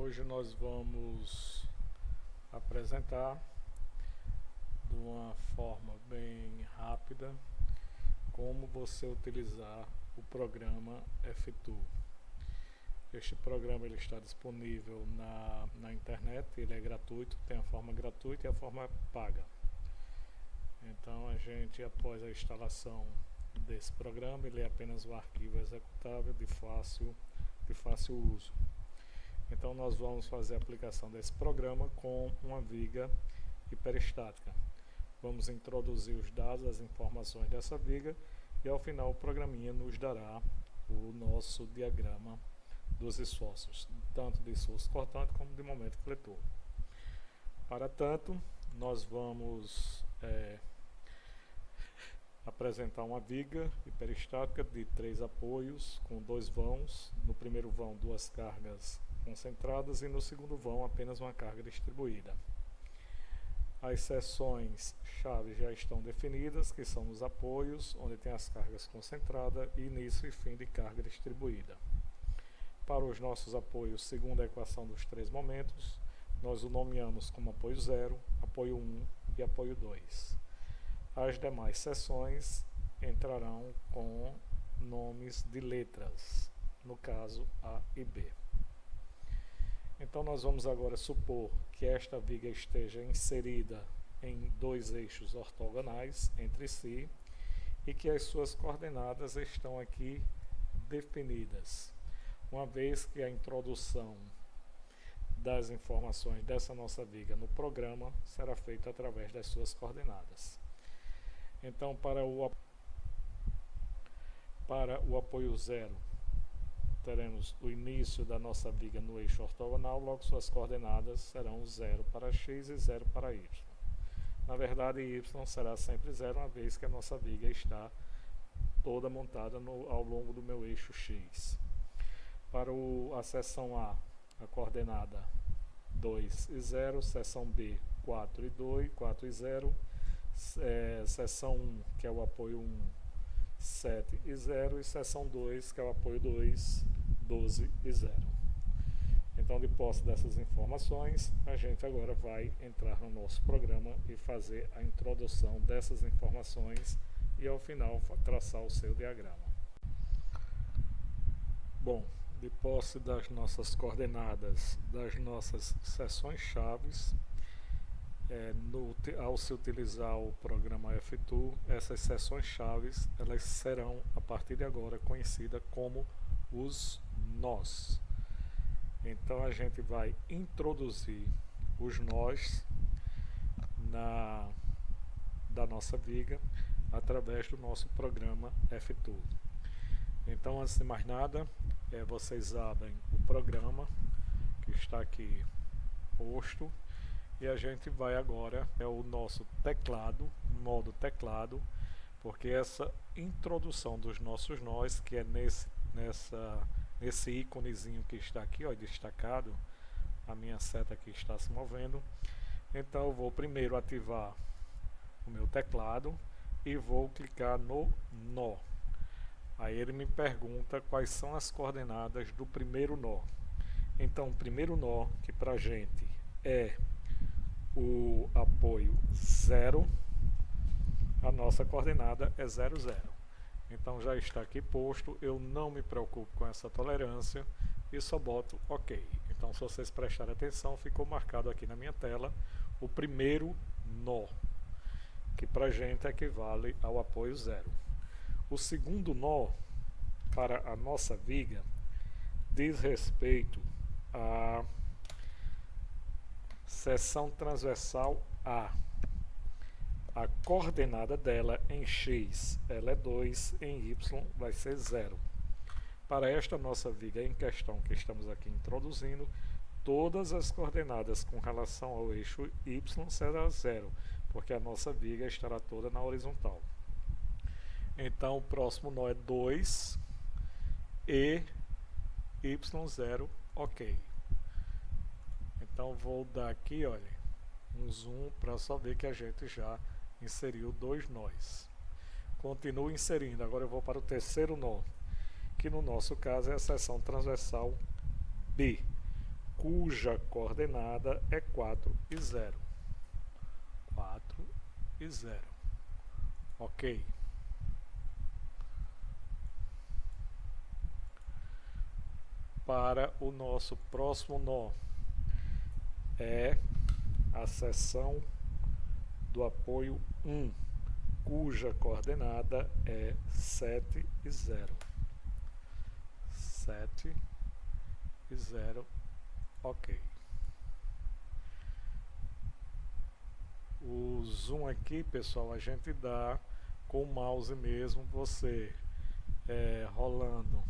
Hoje nós vamos apresentar de uma forma bem rápida como você utilizar o programa F2. Este programa ele está disponível na internet, ele é gratuito, tem a forma gratuita e a forma paga. Então a gente, após a instalação desse programa, ele é apenas um arquivo executável de fácil uso. Então nós vamos fazer a aplicação desse programa com uma viga hiperestática. Vamos introduzir os dados, as informações dessa viga e ao final o programinha nos dará o nosso diagrama dos esforços, tanto de esforço cortante como de momento fletor. Para tanto, nós vamos apresentar uma viga hiperestática de 3 apoios com 2 vãos. No primeiro vão 2 cargas concentradas e no segundo vão apenas uma carga distribuída. As seções chave já estão definidas, que são os apoios, onde tem as cargas concentradas e início e fim de carga distribuída. Para os nossos apoios, segundo a equação dos 3 momentos, nós o nomeamos como apoio 0, apoio 1 e apoio 2. As demais seções entrarão com nomes de letras, no caso A e B. Então nós vamos agora supor que esta viga esteja inserida em 2 eixos ortogonais entre si e que as suas coordenadas estão aqui definidas. Uma vez que a introdução das informações dessa nossa viga no programa será feita através das suas coordenadas. Então, para o apoio 0, teremos o início da nossa viga no eixo ortogonal, logo suas coordenadas serão 0 para x e 0 para y. Na verdade, y será sempre 0, uma vez que a nossa viga está toda montada ao longo do meu eixo x. Para a seção A, a coordenada 2 e 0, seção B 4 e 0, seção 1, que é o apoio 1, 7 e 0, e seção 2, que é o apoio 2, 12 e 0. Então, de posse dessas informações, a gente agora vai entrar no nosso programa e fazer a introdução dessas informações e, ao final, traçar o seu diagrama. Bom, de posse das nossas coordenadas das nossas seções chaves, ao se utilizar o programa F2, essas seções chaves elas serão a partir de agora conhecidas como os nós. Então a gente vai introduzir os nós da nossa viga através do nosso programa F2. Então, antes de mais nada, vocês abrem o programa que está aqui posto e a gente vai agora o nosso teclado, modo teclado, porque essa introdução dos nossos nós, que é nesse íconezinho que está aqui, ó, destacado, a minha seta aqui está se movendo. Então eu vou primeiro ativar o meu teclado e vou clicar no nó. Aí ele me pergunta quais são as coordenadas do primeiro nó. Então o primeiro nó, que para a gente é o apoio 0, a nossa coordenada é 0, 0. Então já está aqui posto, eu não me preocupo com essa tolerância e só boto OK. Então, se vocês prestarem atenção, ficou marcado aqui na minha tela o primeiro nó, que para a gente equivale ao apoio 0. O segundo nó para a nossa viga diz respeito à seção transversal A. A coordenada dela em x ela é 2, em y vai ser 0. Para esta nossa viga em questão que estamos aqui introduzindo, todas as coordenadas com relação ao eixo y será 0, porque a nossa viga estará toda na horizontal. Então o próximo nó é 2 e y0, OK. Então vou dar aqui, olha, um zoom para só ver que a gente já inseriu 2 nós. Continuo inserindo, agora eu vou para o terceiro nó, que no nosso caso é a seção transversal B. cuja coordenada é 4 e 0. 4 e 0. Ok. Para o nosso próximo nó, é a seção do apoio 1, cuja coordenada é 7 e 0. 7 e 0, ok. O zoom aqui, pessoal, a gente dá com o mouse mesmo, você rolando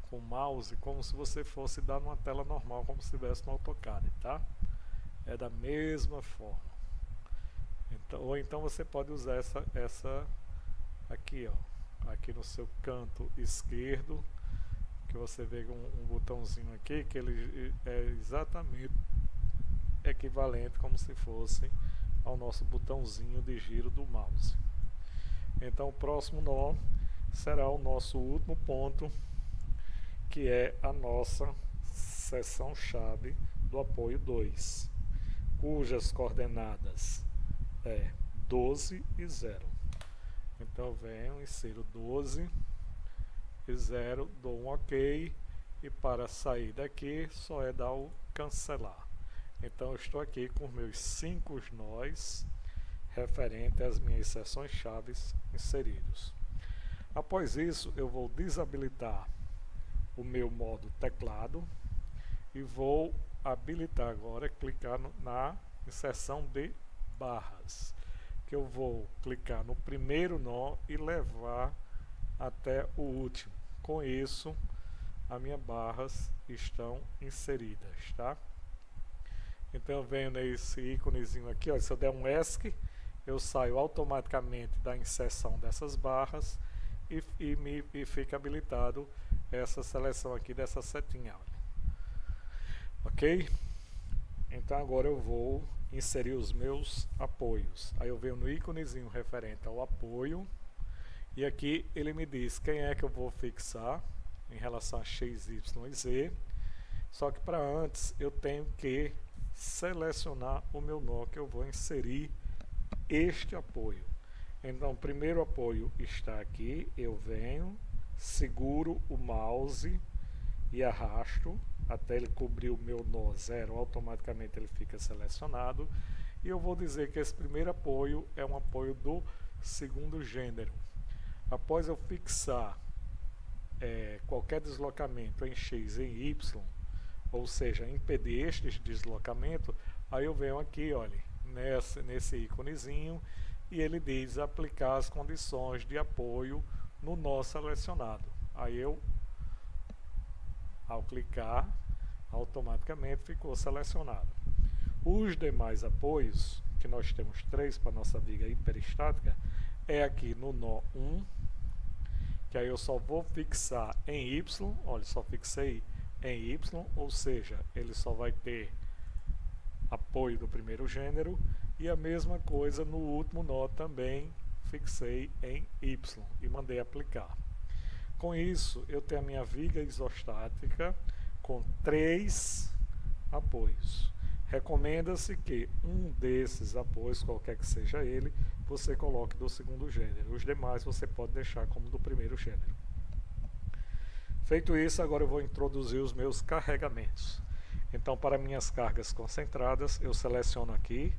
com o mouse como se você fosse dar numa tela normal, como se estivesse no AutoCAD, tá? É da mesma forma. Então, ou então você pode usar essa aqui, ó, aqui no seu canto esquerdo, que você vê um botãozinho aqui, que ele é exatamente equivalente como se fosse ao nosso botãozinho de giro do mouse. Então o próximo nó será o nosso último ponto, que é a nossa seção chave do apoio 2, cujas coordenadas é 12 e 0. Então eu venho, insiro 12 e 0, dou um ok, e para sair daqui só é dar o cancelar. Então eu estou aqui com meus 5 nós referente às minhas seções chaves inseridos. Após isso eu vou desabilitar o meu modo teclado e vou habilitar agora, clicar na inserção de barras, que eu vou clicar no primeiro nó e levar até o último. Com isso, as minhas barras estão inseridas, tá? Então eu venho nesse íconezinho aqui, ó, se eu der um ESC, eu saio automaticamente da inserção dessas barras e fica habilitado essa seleção aqui dessa setinha, ok? Então agora eu vou inserir os meus apoios. Aí eu venho no íconezinho referente ao apoio e aqui ele me diz quem é que eu vou fixar em relação a x, y e z. Só que para antes eu tenho que selecionar o meu nó que eu vou inserir este apoio. Então o primeiro apoio está aqui, eu venho, seguro o mouse e arrasto até ele cobrir o meu nó 0, automaticamente ele fica selecionado, e eu vou dizer que esse primeiro apoio é um apoio do segundo gênero. Após eu fixar qualquer deslocamento em x e em y, ou seja, impedir este deslocamento, aí eu venho aqui, olha, nesse íconezinho, e ele diz aplicar as condições de apoio no nó selecionado. Aí eu, ao clicar, automaticamente ficou selecionado. Os demais apoios, que nós temos 3 para nossa viga hiperestática, é aqui no nó 1, que aí eu só vou fixar em Y, olha, só fixei em Y, ou seja, ele só vai ter apoio do primeiro gênero, e a mesma coisa no último nó também fixei em Y e mandei aplicar. Com isso, eu tenho a minha viga isostática com 3 apoios. Recomenda-se que um desses apoios, qualquer que seja ele, você coloque do segundo gênero. Os demais você pode deixar como do primeiro gênero. Feito isso, agora eu vou introduzir os meus carregamentos. Então, para minhas cargas concentradas, eu seleciono aqui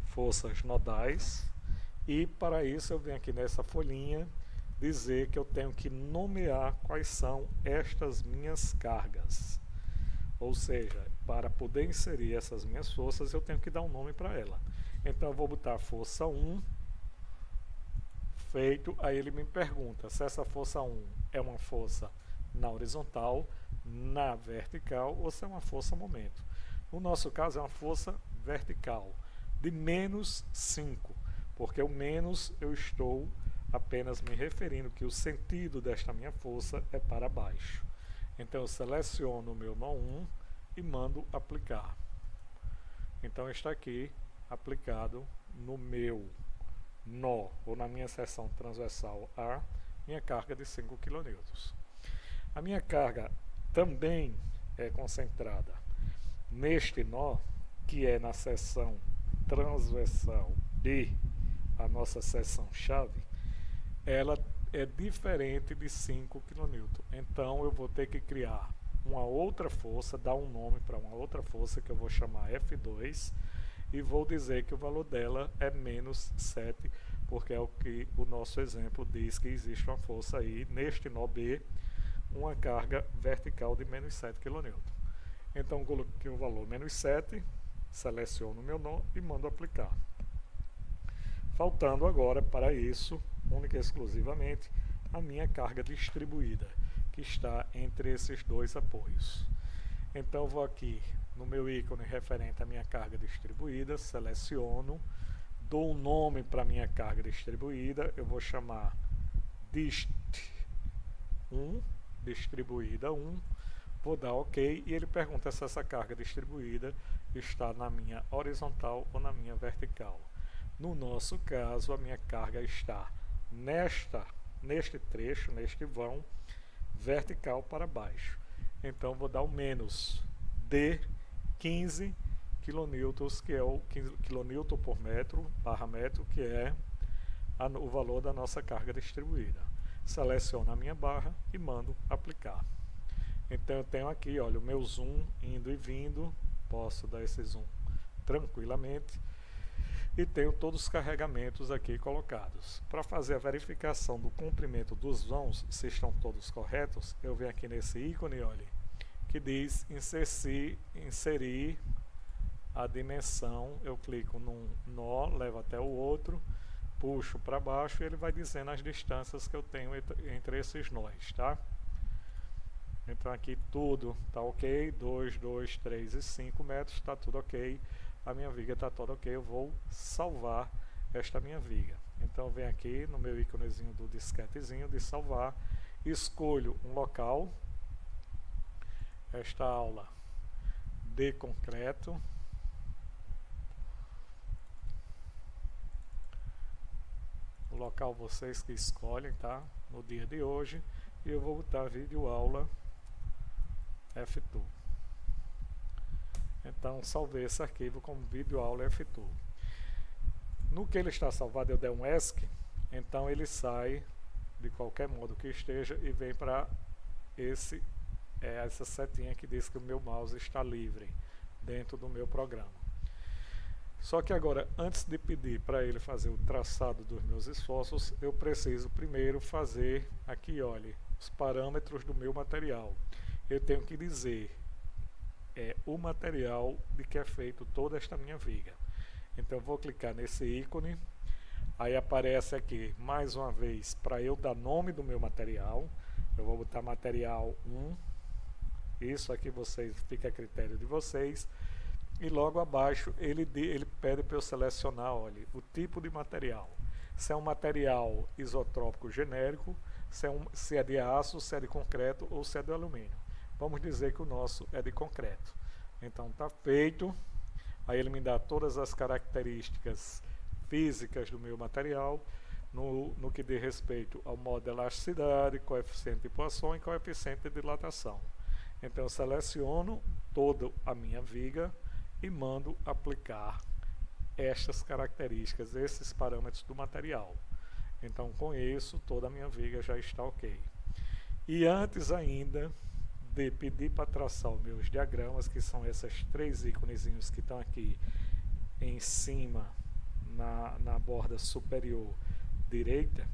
forças nodais, e para isso eu venho aqui nessa folhinha dizer que eu tenho que nomear quais são estas minhas cargas. Ou seja, para poder inserir essas minhas forças, eu tenho que dar um nome para ela. Então eu vou botar força 1, feito, aí ele me pergunta se essa força 1 é uma força na horizontal, na vertical, ou se é uma força momento. No nosso caso é uma força vertical, de menos 5, porque o menos eu estou apenas me referindo que o sentido desta minha força é para baixo. Então eu seleciono o meu nó 1 e mando aplicar. Então está aqui aplicado no meu nó, ou na minha seção transversal A, minha carga de 5 kN. A minha carga também é concentrada neste nó, que é na seção transversal B, a nossa seção chave, ela é diferente de 5 kN. Então eu vou ter que criar uma outra força, dar um nome para uma outra força que eu vou chamar F2 e vou dizer que o valor dela é menos 7, porque é o que o nosso exemplo diz que existe uma força aí neste nó B, uma carga vertical de menos 7 kN. Então coloquei o valor menos 7, seleciono o meu nó e mando aplicar. Faltando agora para isso, única e exclusivamente, a minha carga distribuída, que está entre esses dois apoios. Então eu vou aqui no meu ícone referente à minha carga distribuída, seleciono, dou um nome para a minha carga distribuída, eu vou chamar dist1, distribuída 1, vou dar OK e ele pergunta se essa carga distribuída está na minha horizontal ou na minha vertical. No nosso caso, a minha carga está neste trecho, neste vão, vertical para baixo. Então vou dar o menos de 15 kN, que é o kN por metro, barra metro, que é o valor da nossa carga distribuída. Seleciono a minha barra e mando aplicar. Então eu tenho aqui, olha, o meu zoom indo e vindo, posso dar esse zoom tranquilamente, e tenho todos os carregamentos aqui colocados. Para fazer a verificação do comprimento dos vãos, se estão todos corretos, eu venho aqui nesse ícone, olha, que diz inserir a dimensão, eu clico num nó, levo até o outro, puxo para baixo e ele vai dizendo as distâncias que eu tenho entre esses nós, tá? Então aqui tudo está ok, 2, 2, 3 e 5 metros, está tudo ok, a minha viga está toda ok, eu vou salvar esta minha viga. Então eu venho aqui no meu íconezinho do disquetezinho de salvar, escolho um local, esta aula de concreto, o local vocês que escolhem, tá? No dia de hoje, e eu vou botar vídeo aula F2. Então salvei esse arquivo como vídeo aula F2. No que ele está salvado eu der um ESC, então ele sai de qualquer modo que esteja e vem para essa setinha que diz que o meu mouse está livre dentro do meu programa. Só que agora, antes de pedir para ele fazer o traçado dos meus esforços, eu preciso primeiro fazer aqui, olha, os parâmetros do meu material. Eu tenho que dizer o material de que é feito toda esta minha viga. Então eu vou clicar nesse ícone, aí aparece aqui mais uma vez para eu dar nome do meu material. Eu vou botar material 1, isso aqui fica a critério de vocês. E logo abaixo ele pede para eu selecionar, olha, o tipo de material. Se é um material isotrópico genérico, se é de aço, se é de concreto ou se é de alumínio. Vamos dizer que o nosso é de concreto. Então está feito. Aí ele me dá todas as características físicas do meu material, no que diz respeito ao modo de elasticidade, coeficiente de poisson e coeficiente de dilatação. Então eu seleciono toda a minha viga e mando aplicar estas características, esses parâmetros do material. Então com isso toda a minha viga já está ok. E antes ainda de pedir para traçar os meus diagramas, que são esses 3 íconezinhos que estão aqui em cima na borda superior direita,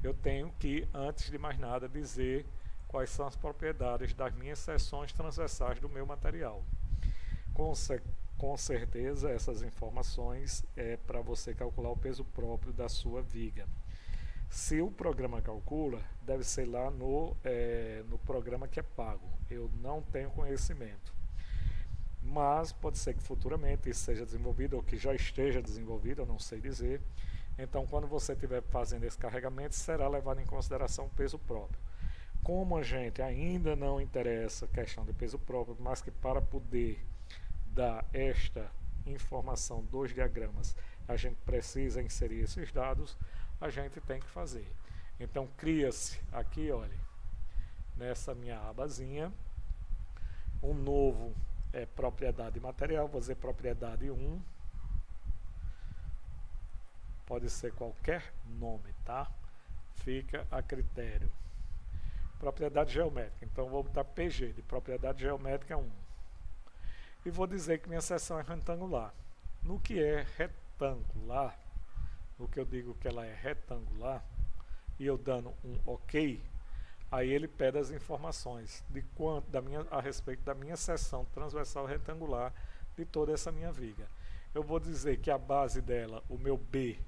eu tenho que, antes de mais nada, dizer quais são as propriedades das minhas seções transversais do meu material. Com certeza essas informações é para você calcular o peso próprio da sua viga. Se o programa calcula, deve ser lá no programa que é pago. Eu não tenho conhecimento. Mas pode ser que futuramente isso seja desenvolvido ou que já esteja desenvolvido, eu não sei dizer. Então, quando você estiver fazendo esse carregamento, será levado em consideração o peso próprio. Como a gente ainda não interessa a questão de peso próprio, mas que para poder dar esta informação dos diagramas, a gente precisa inserir esses dados, a gente tem que fazer. Então cria-se aqui, olha, nessa minha abazinha, Um novo é propriedade material, vou dizer propriedade 1. Pode ser qualquer nome, tá? Fica a critério. Propriedade geométrica, então vou botar PG, de propriedade geométrica 1. E vou dizer que minha seção é retangular. No que é retangular, no que eu digo que ela é retangular, e eu dando um OK, aí ele pede as informações de quanto, a respeito da minha seção transversal retangular de toda essa minha viga. Eu vou dizer que a base dela, o meu B,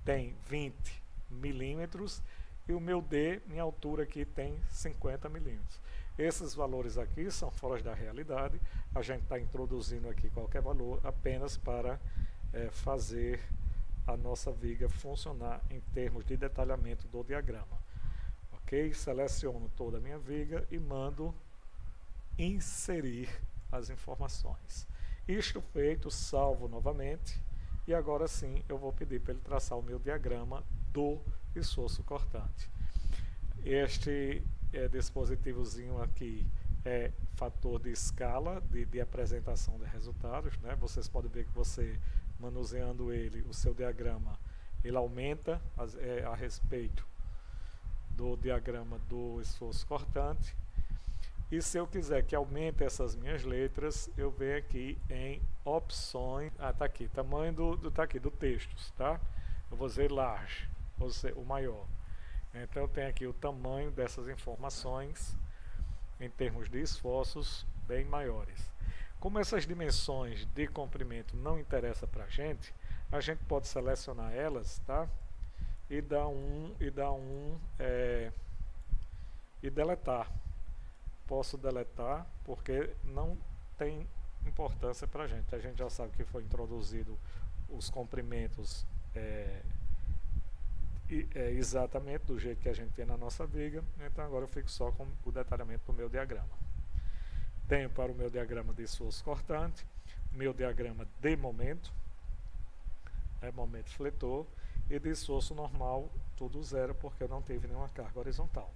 tem 20 milímetros e o meu D, minha altura aqui, tem 50 milímetros. Esses valores aqui são fora da realidade, a gente está introduzindo aqui qualquer valor apenas para fazer a nossa viga funcionar em termos de detalhamento do diagrama. Ok? Seleciono toda a minha viga e mando inserir as informações. Isto feito, salvo novamente e agora sim eu vou pedir para ele traçar o meu diagrama do esforço cortante. Este dispositivozinho aqui é fator de escala, de apresentação de resultados, né? Vocês podem ver que você, manuseando ele, o seu diagrama, ele aumenta a respeito do diagrama do esforço cortante. E se eu quiser que aumente essas minhas letras, eu venho aqui em opções, tá aqui, tamanho do texto, tá? Eu vou dizer large, ou seja, o maior. Então eu tenho aqui o tamanho dessas informações em termos de esforços bem maiores. Como essas dimensões de comprimento não interessam para a gente pode selecionar elas, tá? E deletar. Posso deletar porque não tem importância para a gente já sabe que foi introduzido os comprimentos exatamente do jeito que a gente tem na nossa viga, então agora eu fico só com o detalhamento do meu diagrama. Tenho para o meu diagrama de esforço cortante, meu diagrama de momento, momento fletor, e de esforço normal, tudo zero, porque eu não tive nenhuma carga horizontal.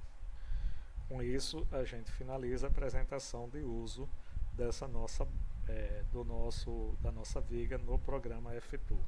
Com isso, a gente finaliza a apresentação de uso dessa da nossa viga no programa F-Tool.